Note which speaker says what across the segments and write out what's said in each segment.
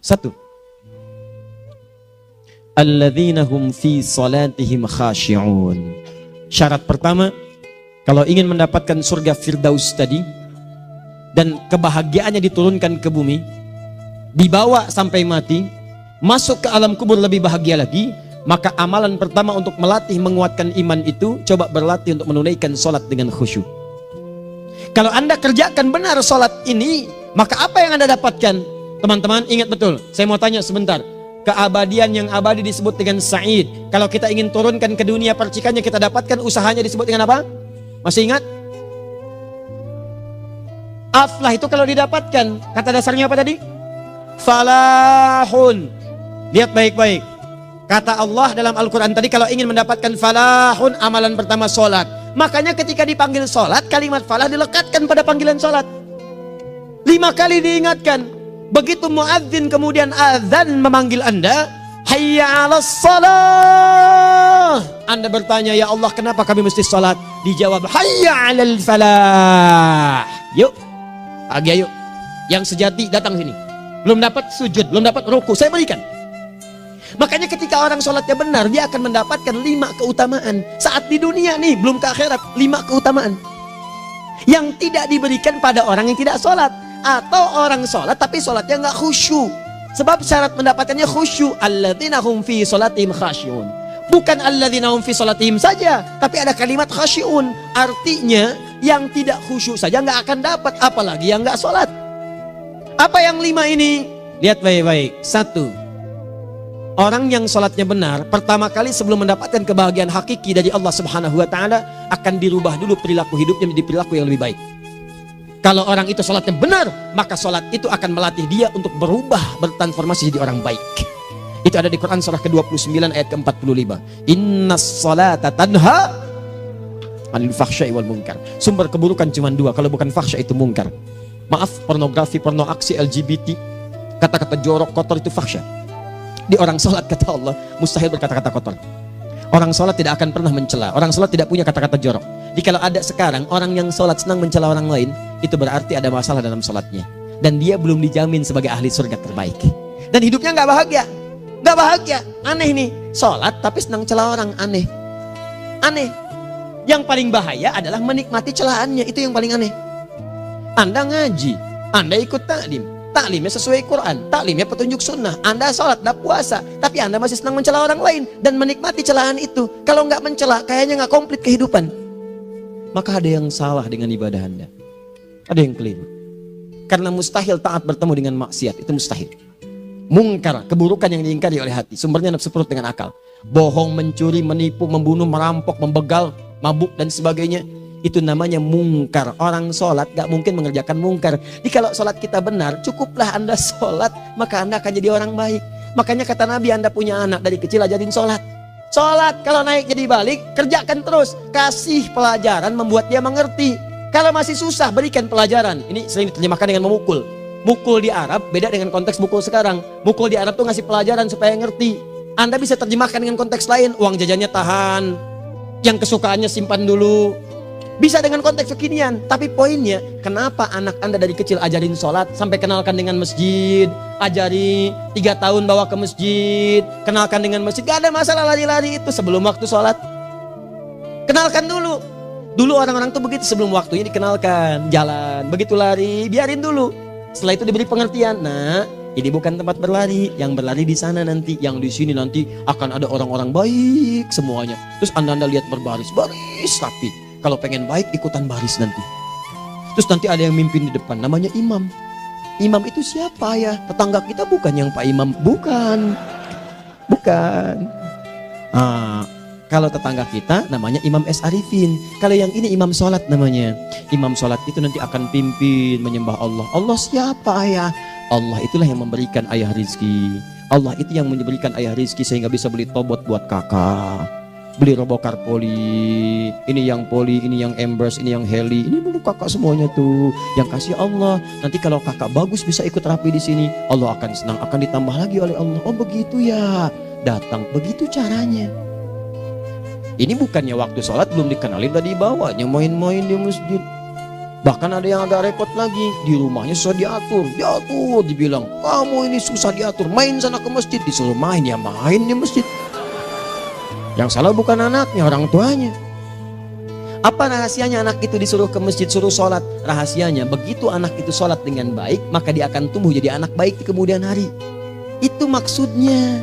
Speaker 1: Satu, alladzina hum fi salatihim khashi'un. Syarat pertama, kalau ingin mendapatkan surga Firdaus tadi dan kebahagiaannya diturunkan ke bumi, dibawa sampai mati, masuk ke alam kubur lebih bahagia lagi, maka amalan pertama untuk melatih menguatkan iman itu, coba berlatih untuk menunaikan sholat dengan khusyuk. Kalau Anda kerjakan benar sholat ini, maka apa yang Anda dapatkan? Teman-teman ingat betul, saya mau tanya sebentar. Keabadian yang abadi disebut dengan sa'id. Kalau kita ingin turunkan ke dunia percikannya kita dapatkan, usahanya disebut dengan apa? Masih ingat? Aflah itu kalau didapatkan, kata dasarnya apa tadi? Falahun. Lihat baik-baik. Kata Allah dalam Al-Quran tadi, kalau ingin mendapatkan falahun, amalan pertama sholat. Makanya ketika dipanggil sholat, kalimat falah dilekatkan pada panggilan sholat. 5 kali diingatkan. Begitu muadzin kemudian azan memanggil Anda, hayya 'alas shalah. Anda bertanya, ya Allah kenapa kami mesti sholat? Dijawab, hayya 'alal falah. Yuk, pagi yuk. Yang sejati datang sini. Belum dapat sujud, belum dapat ruku, saya berikan. Makanya ketika orang sholatnya benar, dia akan mendapatkan 5 keutamaan. Saat di dunia nih, belum ke akhirat, 5 keutamaan yang tidak diberikan pada orang yang tidak sholat. Atau orang sholat tapi sholatnya nggak khusyuk. Sebab syarat mendapatkannya khusyuk. Alladzina hum fi sholatihim khasyi'un. Bukan alladzina hum fi sholatihim saja, tapi ada kalimat khasyi'un. Artinya yang tidak khusyuk saja nggak akan dapat, apalagi yang nggak sholat. Apa yang 5 ini? Lihat baik-baik. 1. Orang yang sholatnya benar, pertama kali sebelum mendapatkan kebahagiaan hakiki dari Allah Subhanahu wa Ta'ala, akan dirubah dulu perilaku hidupnya menjadi perilaku yang lebih baik. Kalau orang itu sholatnya benar, maka sholat itu akan melatih dia untuk berubah, bertransformasi jadi orang baik. Itu ada di Quran surah ke-29 ayat ke-45. Innas sholata tanha 'anil fahsya'i wal munkar. Sumber keburukan cuma 2, kalau bukan fahsya itu munkar. Maaf, pornografi, porno aksi, LGBT, kata-kata jorok, kotor itu fahsya. Di orang sholat kata Allah, mustahil berkata-kata kotor. Orang sholat tidak akan pernah mencela. Orang sholat tidak punya kata-kata jorok. Jadi kalau ada sekarang orang yang sholat senang mencela orang lain, itu berarti ada masalah dalam sholatnya. Dan dia belum dijamin sebagai ahli surga terbaik. Dan hidupnya nggak bahagia. Nggak bahagia. Aneh nih. Sholat tapi senang celah orang. Aneh. Aneh. Yang paling bahaya adalah menikmati celahannya. Itu yang paling aneh. Anda ngaji. Anda ikut taklim. Taklimnya sesuai Quran. Taklimnya petunjuk sunnah. Anda sholat, Anda puasa. Tapi Anda masih senang mencela orang lain. Dan menikmati celahan itu. Kalau nggak mencela, kayaknya nggak komplit kehidupan. Maka ada yang salah dengan ibadah Anda. Ada yang keliru. Karena mustahil taat bertemu dengan maksiat. Itu mustahil. Mungkar, keburukan yang diingkari oleh hati. Sumbernya nafsu perut dengan akal. Bohong, mencuri, menipu, membunuh, merampok, membegal, mabuk dan sebagainya. Itu namanya mungkar. Orang sholat gak mungkin mengerjakan mungkar. Jadi kalau sholat kita benar, cukuplah Anda sholat, maka Anda akan jadi orang baik. Makanya kata Nabi, Anda punya anak dari kecil ajarin sholat. Sholat kalau naik jadi balik, kerjakan terus. Kasih pelajaran membuat dia mengerti. Kalau masih susah, berikan pelajaran. Ini sering diterjemahkan dengan memukul. Mukul di Arab beda dengan konteks mukul sekarang. Mukul di Arab tuh ngasih pelajaran supaya ngerti. Anda bisa terjemahkan dengan konteks lain. Uang jajannya tahan, yang kesukaannya simpan dulu. Bisa dengan konteks kekinian. Tapi poinnya, kenapa anak Anda dari kecil ajarin sholat, sampai kenalkan dengan masjid, ajari 3 tahun bawa ke masjid, kenalkan dengan masjid. Gak ada masalah lari-lari itu sebelum waktu sholat. Kenalkan dulu. Dulu orang-orang tuh begitu, sebelum waktunya dikenalkan, jalan, begitu lari, biarin dulu. Setelah itu diberi pengertian. Nah, ini bukan tempat berlari, yang berlari di sana nanti, yang di sini nanti akan ada orang-orang baik semuanya. Terus Anda lihat berbaris-baris rapi. Kalau pengen baik, ikutan baris nanti. Terus nanti ada yang mimpin di depan, namanya imam. Imam itu siapa ya? Tetangga kita bukan yang Pak Imam, bukan. Bukan. Kalau tetangga kita namanya Imam S. Arifin. Kalau yang ini imam sholat namanya. Imam sholat itu nanti akan pimpin menyembah Allah. Allah siapa ya? Allah itulah yang memberikan ayah rizki. Allah itu yang memberikan ayah rizki sehingga bisa beli tobot buat kakak. Beli robokar poli, ini yang poli, ini yang embers, ini yang heli, ini dulu kakak semuanya tuh. Yang kasih Allah. Nanti kalau kakak bagus bisa ikut rapi di sini, Allah akan senang, akan ditambah lagi oleh Allah. Oh begitu ya, datang begitu caranya. Ini bukannya waktu sholat belum dikenalin tadi bawanya main-main di masjid. Bahkan ada yang agak repot lagi, di rumahnya susah diatur, dibilang, kamu ini susah diatur, main sana ke masjid, disuruh main, ya main di masjid. Yang salah bukan anaknya, orang tuanya. Apa rahasianya anak itu disuruh ke masjid, suruh sholat? Rahasianya, begitu anak itu sholat dengan baik, maka dia akan tumbuh jadi anak baik di kemudian hari. Itu maksudnya.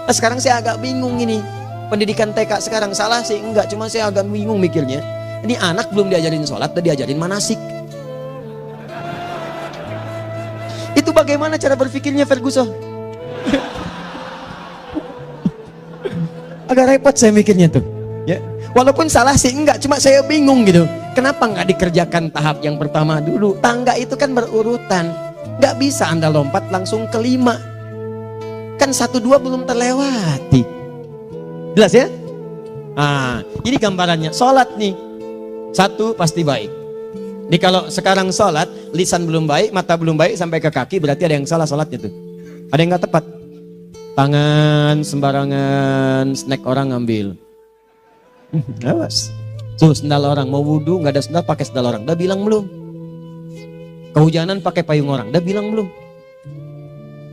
Speaker 1: Nah, sekarang saya agak bingung ini, pendidikan TK sekarang salah sih enggak, cuma saya agak bingung mikirnya. Ini anak belum diajarin sholat, udah diajarin manasik. Itu bagaimana cara berpikirnya Ferguson? Agak repot saya mikirnya tuh. Ya, walaupun salah sih enggak, cuma saya bingung gitu. Kenapa nggak dikerjakan tahap yang pertama dulu? Tangga itu kan berurutan, nggak bisa Anda lompat langsung ke 5. Kan 1, 2 belum terlewati. Jelas ya? Ah, ini gambarannya. Sholat nih, 1 pasti baik. Ini kalau sekarang sholat, lisan belum baik, mata belum baik sampai ke kaki, berarti ada yang salah sholatnya tuh. Ada yang nggak tepat. Tangan sembarangan, snack orang ngambil. Awas. Tuh sendal orang, mau wudhu nggak ada sendal, pakai sendal orang. Udah bilang belum? Kehujanan pakai payung orang. Udah bilang belum?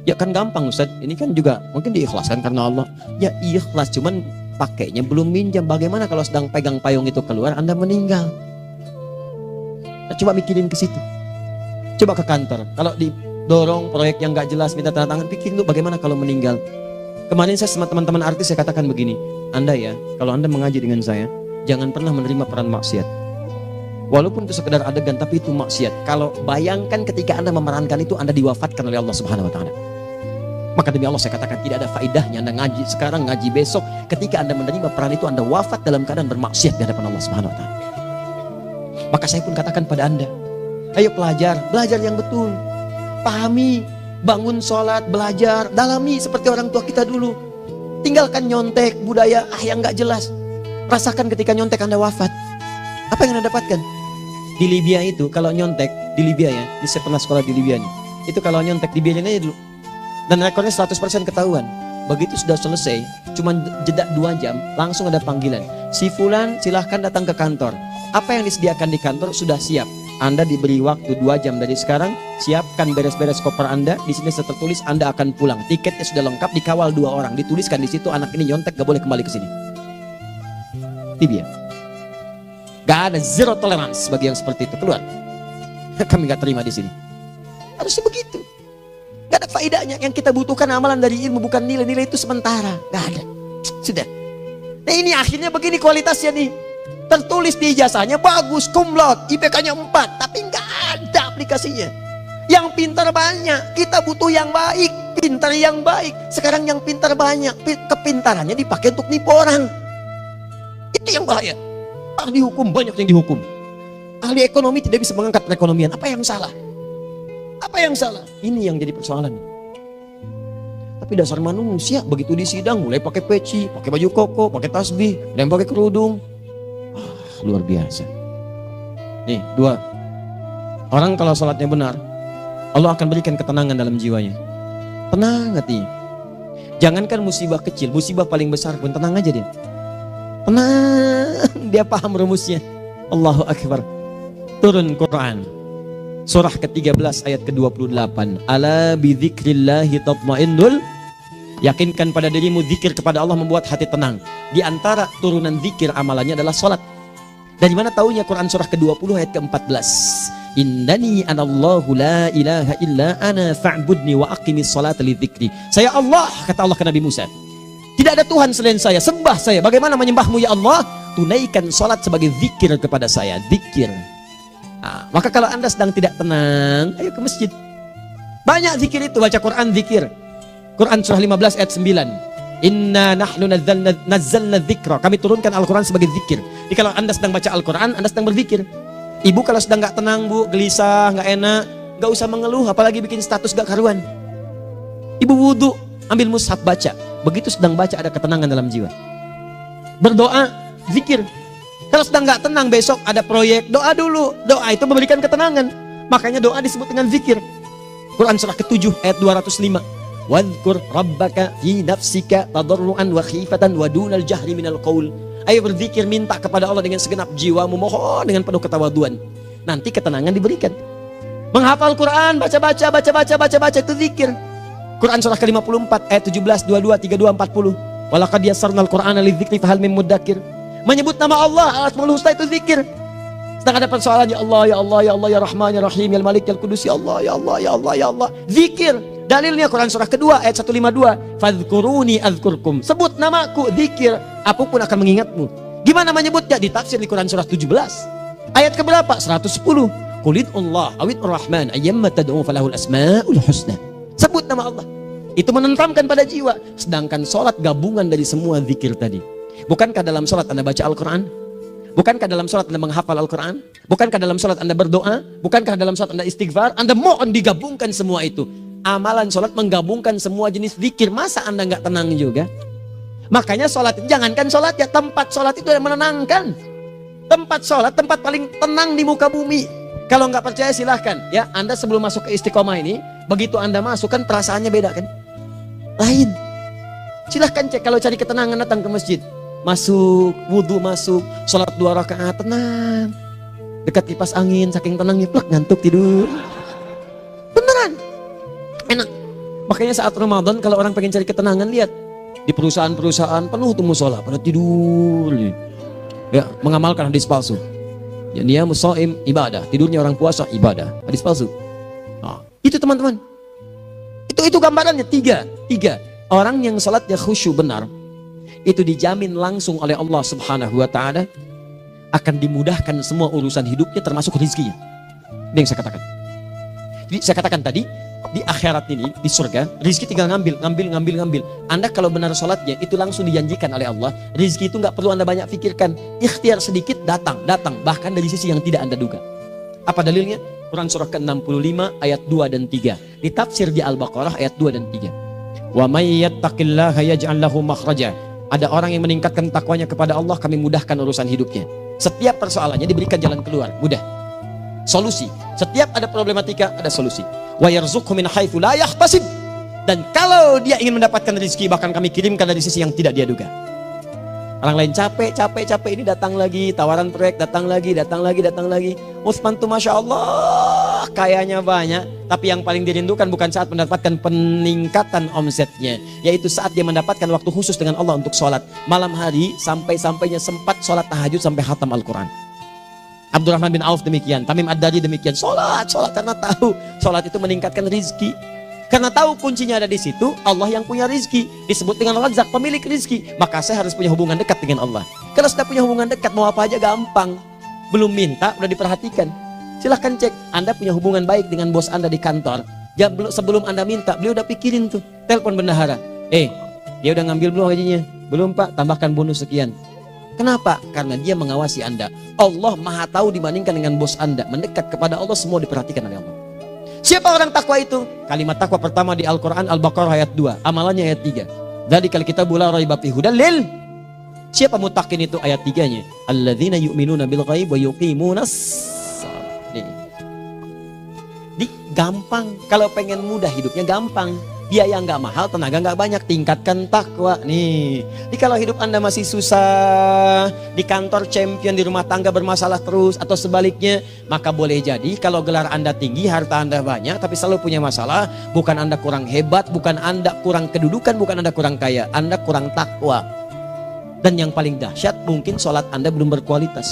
Speaker 1: Ya kan gampang Ustaz. Ini kan juga mungkin diikhlaskan karena Allah. Ya ikhlas, cuman pakainya belum minjam. Bagaimana kalau sedang pegang payung itu keluar, Anda meninggal? Nah, coba mikirin ke situ. Coba ke kantor. Kalau didorong proyek yang nggak jelas, minta tanda tangan, pikirin dulu bagaimana kalau meninggal. Kemarin saya sama teman-teman artis saya katakan begini. Anda ya, kalau Anda mengaji dengan saya, jangan pernah menerima peran maksiat. Walaupun itu sekedar adegan, tapi itu maksiat. Kalau bayangkan ketika Anda memerankan itu, Anda diwafatkan oleh Allah Subhanahu wa Ta'ala. Maka demi Allah saya katakan tidak ada faedahnya Anda ngaji sekarang, ngaji besok. Ketika Anda menerima peran itu, Anda wafat dalam keadaan bermaksiat di hadapan Allah Subhanahu wa Ta'ala. Maka saya pun katakan pada Anda, ayo belajar yang betul. Pahami, bangun sholat, belajar, dalami seperti orang tua kita dulu. Tinggalkan nyontek, budaya yang gak jelas. Rasakan ketika nyontek Anda wafat. Apa yang Anda dapatkan? Di Libya itu kalau nyontek, di Libya ya, saya pernah sekolah di Libya nih. Itu kalau nyontek dibiarin aja dulu. Dan rekornya 100% ketahuan. Begitu sudah selesai, cuma jeda 2 jam, langsung ada panggilan. Si Fulan silahkan datang ke kantor. Apa yang disediakan di kantor sudah siap. Anda diberi waktu 2 jam dari sekarang, siapkan beres-beres koper Anda. Di sini sudah tertulis Anda akan pulang. Tiketnya sudah lengkap, dikawal 2 orang. Dituliskan di situ anak ini nyontek gak boleh kembali ke sini. Libya. Gak ada zero tolerance bagi yang seperti itu, keluar. Kami gak terima di sini. Harusnya begitu. Gak ada faedahnya. Yang kita butuhkan amalan dari ilmu, bukan nilai-nilai itu sementara. Gak ada. Sudah. Nah ini akhirnya begini kualitasnya nih. Tertulis di ijazahnya bagus, cum laude, IPK-nya 4, tapi gak ada aplikasinya. Yang pintar banyak, kita butuh yang baik, pintar yang baik. Sekarang yang pintar banyak, kepintarannya dipakai untuk nipu orang. Itu yang bahaya. Ahli hukum banyak yang dihukum. Ahli ekonomi tidak bisa mengangkat perekonomian. Apa yang salah? Apa yang salah? Ini yang jadi persoalan. Tapi dasar manusia begitu di sidang mulai pakai peci, pakai baju koko, pakai tasbih, dan pakai kerudung. Luar biasa. Nih 2. Orang kalau sholatnya benar, Allah akan berikan ketenangan dalam jiwanya. Tenang hatinya. Jangankan musibah kecil, musibah paling besar pun tenang aja dia. Tenang, dia paham rumusnya. Allahu Akbar. Turun Quran surah ke-13 ayat ke-28. Ala bidzikrillahi tatmainnul. Yakinkan pada dirimu zikir kepada Allah membuat hati tenang. Di antara turunan zikir amalannya adalah salat. Dari mana taunya? Quran surah ke-20 ayat ke-14. Innani anallahu la ilaha illa ana fa'budni wa aqimis salata lidzikri. Saya Allah, kata Allah ke Nabi Musa. Tidak ada Tuhan selain saya, sembah saya. Bagaimana menyembahmu ya Allah? Tunaikan salat sebagai zikir kepada saya. Zikir. Nah, maka kalau Anda sedang tidak tenang, ayo ke masjid. Banyak zikir itu, baca Quran zikir. Quran surah 15 ayat 9. Inna nahnu nazzalna dzikra. Kami turunkan Al-Quran sebagai zikir. Jadi kalau Anda sedang baca Al-Quran, Anda sedang berzikir. Ibu kalau sedang gak tenang bu, gelisah, gak enak, gak usah mengeluh, apalagi bikin status gak karuan. Ibu wudhu, ambil mushaf baca. Begitu sedang baca ada ketenangan dalam jiwa. Berdoa, zikir. Kalau sedang gak tenang besok ada proyek, doa dulu. Doa itu memberikan ketenangan. Makanya doa disebut dengan zikir. Quran surah ke-7 ayat 205. Wadhkur rabbaka fi nafsika tadarruan wa khifatan wa dunal jahri minal qaul. Ayo berzikir, minta kepada Allah dengan segenap jiwamu, mohon dengan penuh ketawaduan. nanti ketenangan diberikan. Menghafal Quran, baca itu zikir. Quran surah ke-54 ayat 17, 22, 32, 40. Walaqad yassarnal Qur'ana lidzikri fahal mim mudzakir. Menyebut nama Allah Asmaul Husna itu zikir. Sedang ada persoalan, ya Allah, ya Allah, ya Allah, ya Rahman, ya Rahim, ya Malik, ya Qudus, ya Allah, ya Allah, ya Allah, ya Allah. Zikir. Dalilnya Quran surah kedua ayat 152. Fadhkuruni azkurkum. Sebut namaku, zikir. Apapun akan mengingatmu. Gimana menyebutnya? Ditafsir di Quran surah 17. Ayat keberapa? 110. Qulidullah awid rahman ayyamma tad'u falahul asmaul husna. Sebut nama Allah. Itu menenteramkan pada jiwa. Sedangkan sholat gabungan dari semua zikir tadi. Bukankah dalam sholat Anda baca Al-Quran? Bukankah dalam sholat Anda menghafal Al-Quran? Bukankah dalam sholat Anda berdoa? Bukankah dalam sholat Anda istighfar? Anda mohon digabungkan semua itu. Amalan sholat menggabungkan semua jenis zikir. Masa Anda nggak tenang juga? Makanya sholat, jangankan sholat ya, tempat sholat itu yang menenangkan. Tempat sholat, tempat paling tenang di muka bumi. Kalau nggak percaya silahkan ya, Anda sebelum masuk ke Istiqomah ini, begitu Anda masuk kan perasaannya beda kan? Lain. Silahkan cek, kalau cari ketenangan datang ke masjid. Masuk, wudhu masuk, sholat 2 rakaat, tenang. Dekat kipas angin, saking tenangnya, plek ngantuk tidur. Beneran. Enak. Makanya saat Ramadan kalau orang pengen cari ketenangan, lihat. Di perusahaan-perusahaan penuh tuh musola, pada tidur. Ya, mengamalkan hadis palsu. Ya, dia musoim ibadah, tidurnya orang puasa ibadah, hadis palsu. Nah, itu teman-teman. Itu gambarannya tiga. Orang yang salatnya khusyuk benar, itu dijamin langsung oleh Allah Subhanahu wa taala akan dimudahkan semua urusan hidupnya termasuk rezekinya. Ini yang saya katakan. Jadi saya katakan tadi, di akhirat ini, di surga, rezeki tinggal ngambil. Anda kalau benar sholatnya, itu langsung dijanjikan oleh Allah. Rezeki itu nggak perlu Anda banyak pikirkan. Ikhtiar sedikit, datang. Bahkan dari sisi yang tidak Anda duga. Apa dalilnya? Quran surah ke-65 ayat 2 dan 3. Ditafsir di Al-Baqarah ayat 2 dan 3. Wa may yattaqillaha yaj'al lahu makhraja. Ada orang yang meningkatkan takwanya kepada Allah, kami mudahkan urusan hidupnya. Setiap persoalannya diberikan jalan keluar, mudah. Solusi. Setiap ada problematika, ada solusi. Wa yarzuqhu min haitsu la yahtasib. Dan kalau dia ingin mendapatkan rezeki, bahkan kami kirimkan dari sisi yang tidak dia duga. Orang lain capek ini datang lagi, tawaran proyek datang lagi. Utsman tuh Masya Allah kayanya banyak, tapi yang paling dirindukan bukan saat mendapatkan peningkatan omsetnya, yaitu saat dia mendapatkan waktu khusus dengan Allah untuk sholat malam hari, sampai-sampainya sempat sholat tahajud sampai khatam Al-Quran. Abdurrahman bin Auf demikian, Tamim Ad-Dari demikian, sholat karena tahu sholat itu meningkatkan rizki. Karena tahu kuncinya ada di situ, Allah yang punya rizki, disebut dengan Razak, pemilik rizki. Maka saya harus punya hubungan dekat dengan Allah. Kalau sudah punya hubungan dekat, mau apa aja gampang. Belum minta, udah diperhatikan. Silahkan cek, Anda punya hubungan baik dengan bos Anda di kantor. Ya, sebelum Anda minta, beliau udah pikirin tuh, telepon bendahara. Dia udah ngambil belum gajinya? Belum Pak, tambahkan bonus sekian. Kenapa? Karena dia mengawasi Anda. Allah maha tahu dibandingkan dengan bos Anda. Mendekat kepada Allah, semua diperhatikan oleh Allah. Siapa orang takwa itu? Kalimat takwa pertama di Al-Quran Al-Baqarah ayat 2, amalannya ayat 3. Dzalikal kitabu la raiba fihi hudal lil. Siapa mutakin itu? Ayat 3-nya. Alladzina yu'minuna bil ghaib wa yuqimunas shalah. Gampang. Kalau pengen mudah hidupnya gampang. Biaya nggak mahal, tenaga nggak banyak, tingkatkan takwa nih. Jadi kalau hidup Anda masih susah, di kantor champion, di rumah tangga bermasalah terus, atau sebaliknya, maka boleh jadi kalau gelar Anda tinggi, harta Anda banyak, tapi selalu punya masalah, bukan Anda kurang hebat, bukan Anda kurang kedudukan, bukan Anda kurang kaya, Anda kurang takwa. Dan yang paling dahsyat, mungkin sholat Anda belum berkualitas.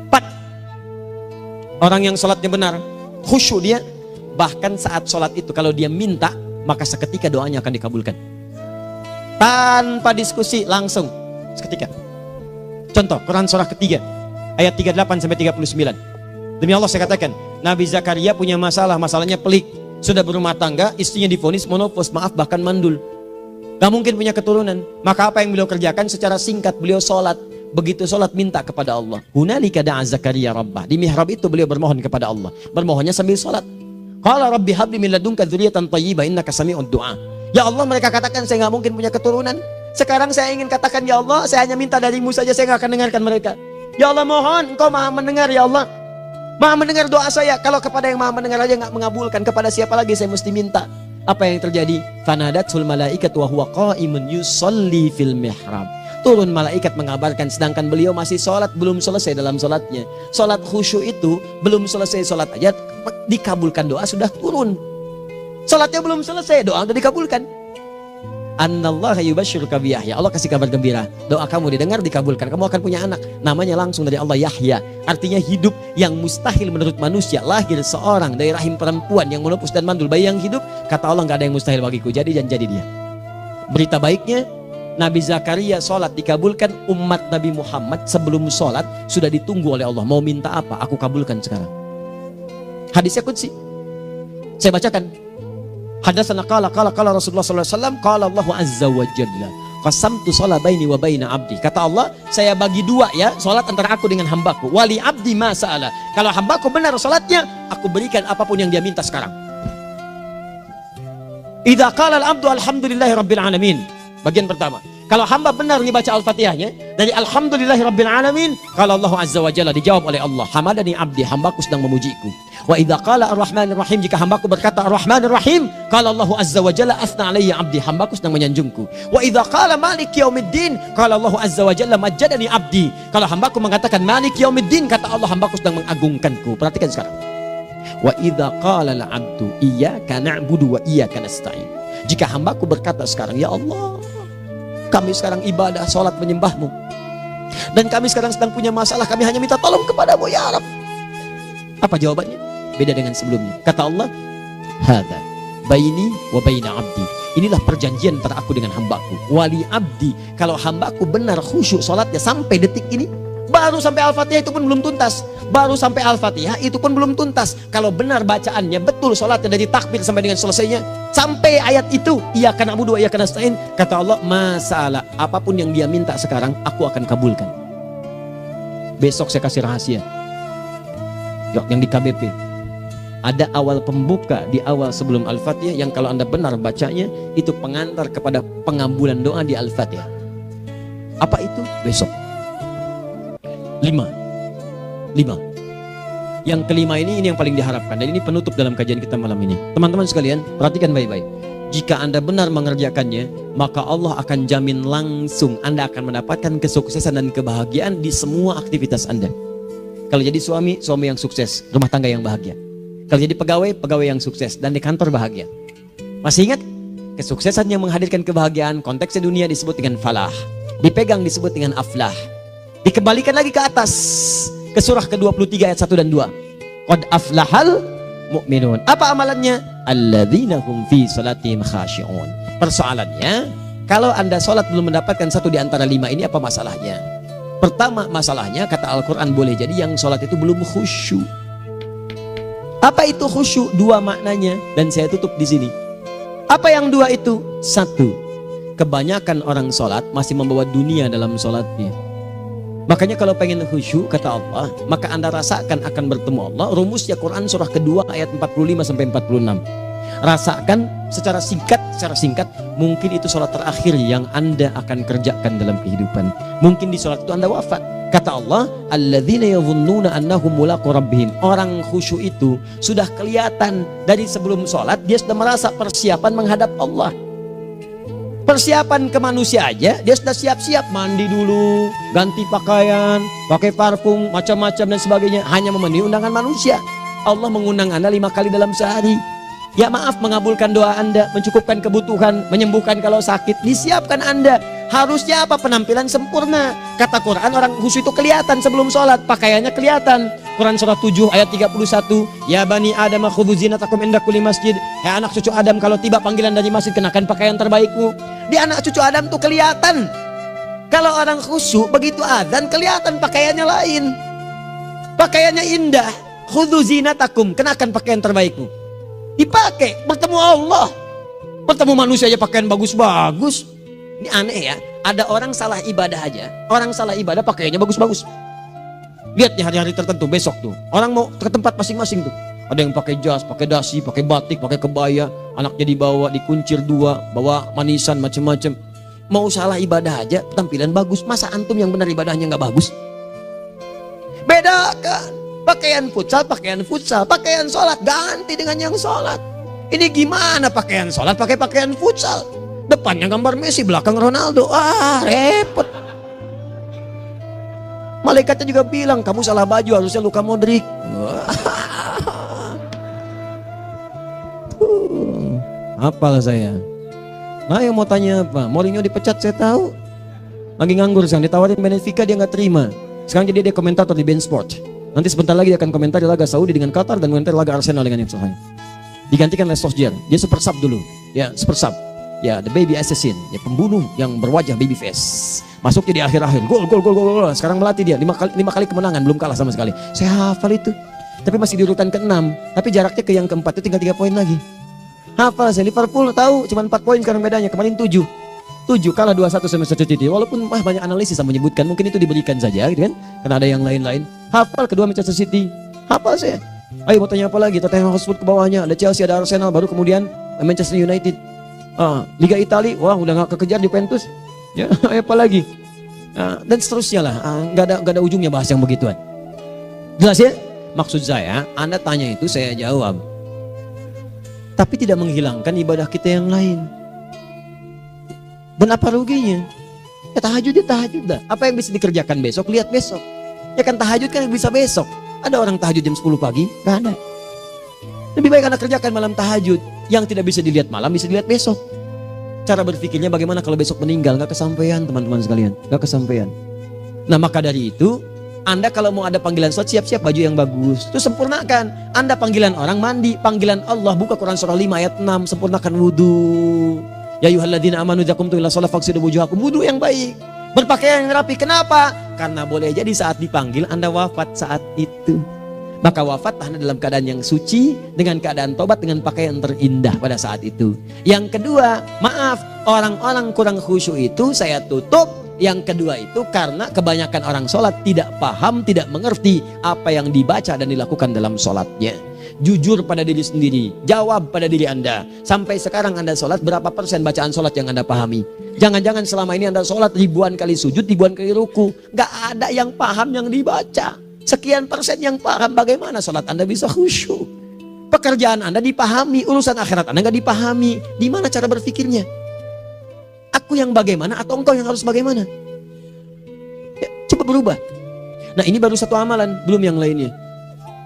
Speaker 1: 4. Orang yang sholatnya benar, khusyuk dia, bahkan saat sholat itu kalau dia minta, maka seketika doanya akan dikabulkan. Tanpa diskusi, langsung seketika. Contoh, Quran surah ketiga ayat 38-39. Demi Allah saya katakan, Nabi Zakaria punya masalahnya pelik. Sudah berumah tangga, istrinya divonis monopos, maaf bahkan mandul. Gak mungkin punya keturunan. Maka apa yang beliau kerjakan? Secara singkat beliau sholat. Begitu sholat minta kepada Allah. Hunalika da'a Zakaria rabbah. Di mihrab itu beliau bermohon kepada Allah. Bermohonnya sambil sholat. Qala rabbi habli min ladunka dzurriyyatan thayyibah innaka sami'ud du'a. Ya Allah, mereka katakan saya nggak mungkin punya keturunan. Sekarang saya ingin katakan, ya Allah, saya hanya minta darimu saja, saya nggak akan dengarkan mereka. Ya Allah, mohon engkau maha mendengar, ya Allah. Maha mendengar doa saya. Kalau kepada yang maha mendengar aja nggak mengabulkan, kepada siapa lagi saya mesti minta? Apa yang terjadi? Fanadatul malaikatu wa huwa qa'imun yusalli fil mihrab. turun malaikat mengabarkan, sedangkan beliau masih sholat, belum selesai dalam sholatnya. Sholat khusyuk itu belum selesai sholat aja dikabulkan, doa sudah turun. Sholatnya belum selesai, doa sudah dikabulkan. Annallaha yubashshiruka bi Yahya. Allah kasih kabar gembira, doa kamu didengar, dikabulkan, kamu akan punya anak, namanya langsung dari Allah Yahya, artinya hidup yang mustahil menurut manusia. Lahir seorang dari rahim perempuan yang menepus dan mandul, bayi yang hidup, kata Allah nggak ada yang mustahil bagiku, jadi dan jadi dia. Berita baiknya, Nabi Zakaria sholat dikabulkan. Umat Nabi Muhammad sebelum sholat sudah ditunggu oleh Allah, mau minta apa aku kabulkan sekarang. Hadisnya qudsi, saya bacakan. Hadatsana qala Rasulullah sallallahu alaihi wasallam, qala Allah azza wa jalla, qasamtu shalah baini wa baina abdi. Kata Allah, saya bagi dua ya salat antara aku dengan hambaku. Wali abdi ma sa'ala. Kalau hambaku benar salatnya, aku berikan apapun yang dia minta sekarang. Idza qala al-abdu alhamdulillahi rabbil alamin. Bagian pertama, kalau hamba benar nih baca Al-Fatihahnya dari alhamdulillahi rabbil alamin, kalau Allah azza wa jalla dijawab oleh Allah, hamadani abdi, hambaku sedang memujiku. Wa idza qala ar-rahmanir rahim, jika hambaku berkata ar-rahmanir rahim, kalau Allah azza wa jalla asna alayya abdi, hambaku sedang menyanjungku. Wa idza qala maliki yaumiddin, kalau Allah azza wa jalla majjadani abdi, kalau hambaku mengatakan maliki yaumiddin, kata Allah hambaku sedang mengagungkanku. Perhatikan sekarang. Wa idza qala al-'abdu iyyaka na'budu wa iyyaka nasta'in, jika hambaku berkata sekarang, ya Allah, kami sekarang ibadah, sholat menyembahmu, dan kami sekarang sedang punya masalah, kami hanya minta tolong kepadamu ya Rabb. Apa jawabannya? Beda dengan sebelumnya. Kata Allah, hadza baini wa baina abdi, inilah perjanjian antara aku dengan hambaku. Wali abdi, kalau hambaku benar khusyuk sholatnya sampai detik ini, baru sampai Al-Fatihah itu pun belum tuntas. Baru sampai Al-Fatihah itu pun belum tuntas. Kalau benar bacaannya betul, sholatnya dari takbir sampai dengan selesainya, sampai ayat itu, iyyaka na'budu wa iyyaka nasta'in, kata Allah, masalah apapun yang dia minta sekarang, aku akan kabulkan. Besok saya kasih rahasia yang di KBP. Ada awal pembuka di awal sebelum Al-Fatihah yang kalau Anda benar bacanya, itu pengantar kepada pengabulan doa di Al-Fatihah. Apa itu? Besok. 5. Yang kelima ini yang paling diharapkan, dan ini penutup dalam kajian kita malam ini. Teman-teman sekalian, perhatikan baik-baik. Jika Anda benar mengerjakannya, maka Allah akan jamin langsung Anda akan mendapatkan kesuksesan dan kebahagiaan di semua aktivitas Anda. Kalau jadi suami, suami yang sukses, rumah tangga yang bahagia. Kalau jadi pegawai, pegawai yang sukses, dan di kantor bahagia. Masih ingat? Kesuksesan yang menghadirkan kebahagiaan, konteksnya dunia disebut dengan falah, dipegang disebut dengan aflah. Dikembalikan lagi ke atas, ke surah ke-23 ayat 1 dan 2. Qad aflahal mu'minun. Apa amalannya? Alladzina hum fi salatihim khashi'un. Persoalannya, kalau Anda sholat belum mendapatkan satu di antara 5 ini, apa masalahnya? Pertama masalahnya, kata Al-Quran, boleh jadi yang sholat itu belum khusyuk. Apa itu khusyuk? 2 maknanya, dan saya tutup di sini. Apa yang 2 itu? 1, kebanyakan orang sholat masih membawa dunia dalam sholatnya. Makanya kalau pengen khusyuk, kata Allah, maka Anda rasakan akan bertemu Allah. Rumusnya Quran surah kedua ayat 45 sampai 46. Rasakan secara singkat, mungkin itu sholat terakhir yang Anda akan kerjakan dalam kehidupan. Mungkin di sholat itu Anda wafat. Kata Allah, alladzina yadhunnuna annahum mulaqu rabbihim. Orang khusyuk itu sudah kelihatan dari sebelum sholat, dia sudah merasa persiapan menghadap Allah. Persiapan ke manusia aja, dia sudah siap-siap, mandi dulu, ganti pakaian, pakai parfum, macam-macam dan sebagainya, hanya memenuhi undangan manusia. Allah mengundang Anda 5 kali dalam sehari. Ya maaf, mengabulkan doa Anda, mencukupkan kebutuhan, menyembuhkan kalau sakit, disiapkan Anda. Harusnya apa? Penampilan sempurna. Kata Quran, orang khusyuk itu kelihatan sebelum sholat, pakaiannya kelihatan. Quran surah 7 ayat 31, ya bani Adam khudhu zinatakum inda kulli masjid. Hai anak cucu Adam, kalau tiba panggilan dari masjid, kenakan pakaian terbaikmu. Di anak cucu Adam tuh kelihatan. Kalau orang khusyuk, begitu adzan kelihatan pakaiannya lain. Pakaiannya indah. Khudhu zinatakum, kenakan pakaian terbaikmu. Dipakai, bertemu Allah. Bertemu manusia aja pakaian bagus-bagus. Ini aneh ya, ada orang salah ibadah aja. Orang salah ibadah pakaiannya bagus-bagus. Lihat di hari-hari tertentu, besok tuh orang mau ke tempat masing-masing tuh. Ada yang pakai jas, pakai dasi, pakai batik, pakai kebaya. Anaknya dibawa, dikuncir 2, bawa manisan macam-macam. Mau salah ibadah aja, tampilan bagus. Masa antum yang benar ibadahnya nggak bagus? Bedakan. Pakaian futsal, pakaian sholat ganti dengan yang sholat. Ini gimana pakaian sholat pakai pakaian futsal? Depannya gambar Messi, belakang Ronaldo. Repot. Malaikatnya juga bilang, kamu salah baju, harusnya Luka Modric. Apalah saya. Nah, yang mau tanya apa? Mourinho dipecat saya tahu. Lagi nganggur sekarang, ditawarin Benfica dia nggak terima. Sekarang jadi dia komentator di beIN Sport. Nanti sebentar lagi dia akan komentari laga Saudi dengan Qatar dan komentari laga Arsenal dengan yang lain. Digantikan oleh Solskjaer. Dia super sub dulu. Ya, super sub. Ya, the baby assassin, ya pembunuh yang berwajah baby face. Masuknya di akhir-akhir, gol. Sekarang melatih dia 5 kali kemenangan, belum kalah sama sekali. Saya hafal itu. Tapi masih di urutan ke-6. Tapi jaraknya ke yang ke-4 itu tinggal 3 poin lagi. Hafal saya. Liverpool tahu cuma 4 poin sekarang bedanya. Kemarin 7 kalah 2-1 sama Manchester City. Walaupun banyak analisis yang menyebutkan mungkin itu diberikan saja gitu kan. Karena ada yang lain-lain. Hafal kedua Manchester City. Hafal saya. Ayo mau tanya apa lagi? Tottenham Hotspur ke bawahnya. Ada Chelsea, ada Arsenal, baru kemudian Manchester United. Liga Italia, wah udah gak kekejar Juventus. Ya, apa lagi? Dan seterusnya lah. Gak ada ujungnya bahas yang begituan. Jelas ya? Maksud saya, Anda tanya itu saya jawab. Tapi tidak menghilangkan ibadah kita yang lain. Dan apa ruginya? Ya tahajud dah. Apa yang bisa dikerjakan besok, lihat besok. Ya kan tahajud kan bisa besok. Ada orang tahajud jam 10 pagi? Gak ada. Lebih baik Anda kerjakan malam tahajud. Yang tidak bisa dilihat malam bisa dilihat besok. Cara berpikirnya bagaimana kalau besok meninggal? Gak kesampaian teman-teman sekalian. Gak kesampaian. Nah maka dari itu, Anda kalau mau ada panggilan sholat, siap-siap baju yang bagus. Terus sempurnakan. Anda panggilan orang mandi. Panggilan Allah, buka Quran surah 5 ayat 6. Sempurnakan wudhu. Ya ayyuhalladzina amanu idza qumtum ila shalah faghsilu wujuhakum. Wudhu yang baik. Berpakaian yang rapi. Kenapa? Karena boleh jadi saat dipanggil Anda wafat saat itu. Maka wafat Anda dalam keadaan yang suci, dengan keadaan tobat, dengan pakaian terindah pada saat itu. Yang kedua, maaf, orang-orang kurang khusyuk itu saya tutup. Yang kedua itu karena kebanyakan orang sholat tidak paham, tidak mengerti apa yang dibaca dan dilakukan dalam sholatnya. Jujur pada diri sendiri, jawab pada diri Anda. Sampai sekarang Anda sholat, berapa persen bacaan sholat yang Anda pahami? Jangan-jangan selama ini Anda sholat ribuan kali sujud, ribuan kali ruku. Gak ada yang paham yang dibaca. Sekian persen yang paham, bagaimana sholat Anda bisa khusyuk? Pekerjaan Anda dipahami, urusan akhirat Anda gak dipahami. Di mana cara berpikirnya? Aku yang bagaimana atau engkau yang harus bagaimana? Ya, coba berubah. Nah ini baru satu amalan, belum yang lainnya.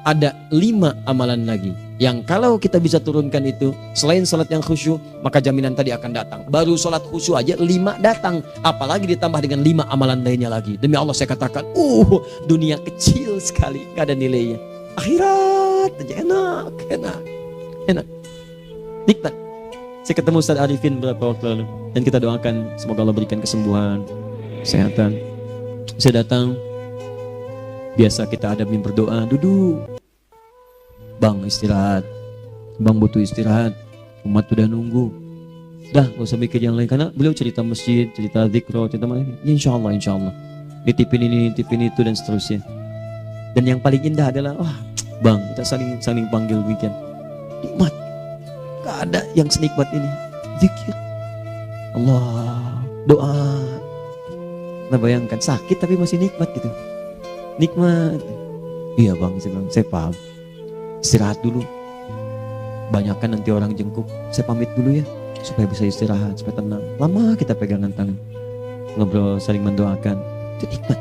Speaker 1: Ada 5 amalan lagi yang kalau kita bisa turunkan itu, selain sholat yang khusyuk, maka jaminan tadi akan datang. Baru sholat khusyuk aja 5 datang, apalagi ditambah dengan 5 amalan lainnya lagi. Demi Allah saya katakan, dunia kecil sekali, gak ada nilainya. Akhirat aja enak, nikmat. Saya ketemu Ustaz Arifin beberapa waktu lalu, dan kita doakan semoga Allah berikan kesembuhan, kesehatan. Saya datang, biasa kita adamin berdoa, duduk. Bang istirahat, bang butuh istirahat, umat udah nunggu. Dah gak usah mikir yang lain, karena beliau cerita masjid, cerita zikro, cerita mana. Ya, insya Allah nitipin ini, nitipin itu dan seterusnya. Dan yang paling indah adalah bang kita saling panggil weekend. Nikmat, gak ada yang senikmat ini. Zikir Allah, doa. Nah bayangkan sakit tapi masih nikmat gitu. Nikmat. Iya bang, saya paham. Istirahat dulu. Banyakkan nanti orang jengkuk. Saya pamit dulu ya, supaya bisa istirahat, supaya tenang. Lama kita pegangan tangan, ngobrol, saling mendoakan. Itu nikmat.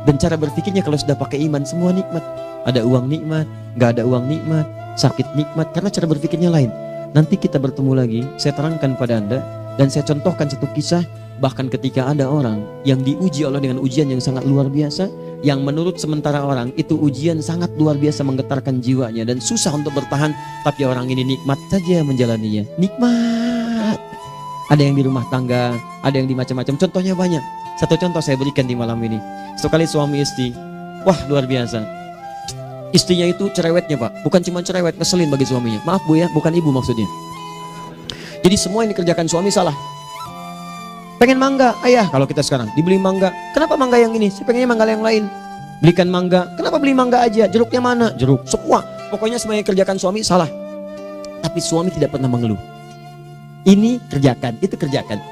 Speaker 1: Dan cara berpikirnya kalau sudah pakai iman, semua nikmat. Ada uang nikmat, gak ada uang nikmat, sakit nikmat. Karena cara berpikirnya lain. Nanti kita bertemu lagi, saya terangkan pada Anda. Dan saya contohkan satu kisah. Bahkan ketika ada orang yang diuji Allah dengan ujian yang sangat luar biasa, yang menurut sementara orang itu ujian sangat luar biasa menggetarkan jiwanya dan susah untuk bertahan, tapi orang ini nikmat saja menjalaninya. Nikmat. Ada yang di rumah tangga, ada yang di macam-macam. Contohnya banyak. Satu contoh saya berikan di malam ini. Sekali suami istri, wah luar biasa. Istrinya itu cerewetnya Pak, bukan cuma cerewet, ngeselin bagi suaminya. Maaf Bu ya, bukan ibu maksudnya. Jadi semua yang dikerjakan suami salah. Pengen mangga, ayah kalau kita sekarang dibeli mangga. Kenapa mangga yang ini? Saya pengennya mangga yang lain. Belikan mangga. Kenapa beli mangga aja? Jeruknya mana? Jeruk. Semua. Pokoknya semua yang kerjakan suami salah. Tapi suami tidak pernah mengeluh. Ini kerjakan, itu kerjakan.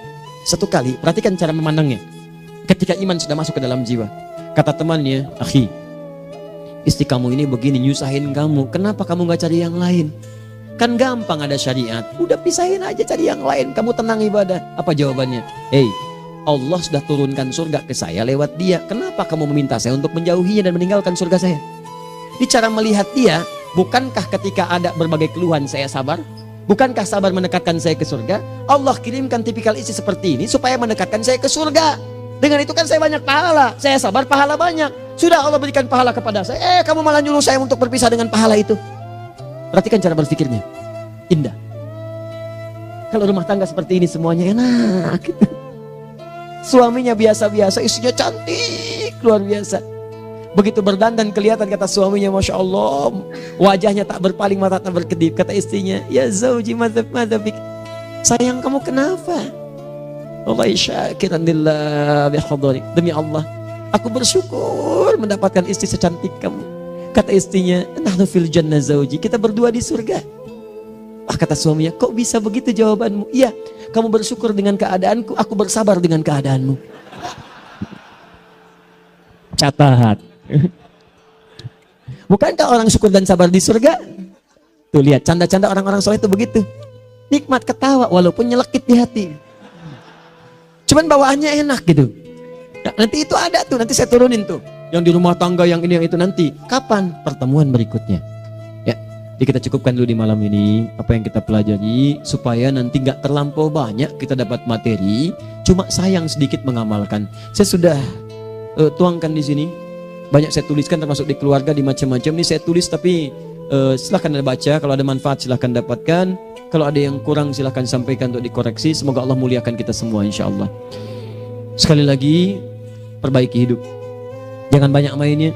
Speaker 1: Satu kali, perhatikan cara memandangnya. Ketika iman sudah masuk ke dalam jiwa. Kata temannya, akhi, istri kamu ini begini, nyusahin kamu. Kenapa kamu gak cari yang lain? Kan gampang ada syariat. Udah pisahin aja cari yang lain. Kamu tenang ibadah. Apa jawabannya? Hey, Allah sudah turunkan surga ke saya lewat dia. Kenapa kamu meminta saya untuk menjauhinya dan meninggalkan surga saya? Ini cara melihat dia. Bukankah ketika ada berbagai keluhan saya sabar? Bukankah sabar mendekatkan saya ke surga? Allah kirimkan tipikal istri seperti ini supaya mendekatkan saya ke surga. Dengan itu kan saya banyak pahala. Saya sabar, pahala banyak. Sudah Allah berikan pahala kepada saya. Kamu malah nyuruh saya untuk berpisah dengan pahala itu. Perhatikan cara berpikirnya. Indah. Kalau rumah tangga seperti ini semuanya enak. Suaminya biasa-biasa, istrinya cantik, luar biasa. Begitu berdandan kelihatan kata suaminya, Masya Allah, wajahnya tak berpaling, mata tak berkedip. Kata istrinya, ya zauji madhabik, sayang kamu kenapa? Wallahi syakiran lillah bihadari, demi Allah aku bersyukur mendapatkan istri secantik kamu. Kata istrinya, nahnu fil jannah zauji, kita berdua di surga. Kata suaminya, kok bisa begitu jawabanmu? Iya, kamu bersyukur dengan keadaanku, aku bersabar dengan keadaanmu. Catat. Bukankah orang syukur dan sabar di surga? Tuh lihat, canda-canda orang-orang soleh itu begitu. Nikmat ketawa walaupun nyelekit di hati. Cuman bawaannya enak gitu. Nah, nanti itu ada tuh, nanti saya turunin tuh. Yang di rumah tangga, yang ini, yang itu nanti. Kapan? Pertemuan berikutnya. Ya, jadi kita cukupkan dulu di malam ini apa yang kita pelajari supaya nanti nggak terlampau banyak kita dapat materi. Cuma sayang sedikit mengamalkan. Saya sudah tuangkan di sini. Banyak saya tuliskan termasuk di keluarga, di macam-macam. Ini saya tulis tapi silahkan Anda baca. Kalau ada manfaat silahkan dapatkan. Kalau ada yang kurang silahkan sampaikan untuk dikoreksi. Semoga Allah muliakan kita semua insya Allah. Sekali lagi, perbaiki hidup. Jangan banyak mainnya.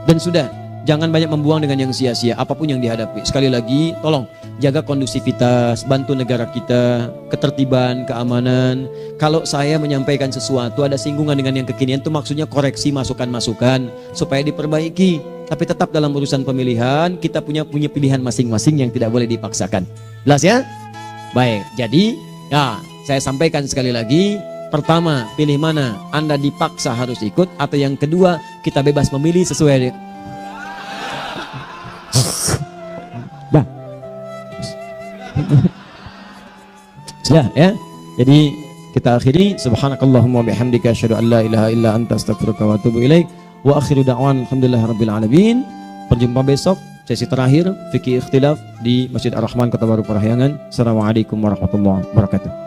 Speaker 1: Dan sudah, jangan banyak membuang dengan yang sia-sia apapun yang dihadapi. Sekali lagi, tolong jaga kondusivitas, bantu negara kita, ketertiban, keamanan. Kalau saya menyampaikan sesuatu ada singgungan dengan yang kekinian, itu maksudnya koreksi masukan-masukan supaya diperbaiki. Tapi tetap dalam urusan pemilihan kita punya pilihan masing-masing yang tidak boleh dipaksakan. Jelas ya? Baik, jadi ya saya sampaikan sekali lagi. Pertama, pilih mana? Anda dipaksa harus ikut, atau yang kedua kita bebas memilih sesuai. Dah. Sudah ya. Jadi kita akhiri, subhanakallahumma bihamdika asyhadu an la ilaha illa anta astaghfiruka wa atubu ilaik. Wa akhiru da'wan alhamdulillahirabbil alamin. Berjumpa besok sesi terakhir fikih ikhtilaf di Masjid Ar-Rahman Kota Baru Parahyangan. Assalamualaikum warahmatullahi wabarakatuh.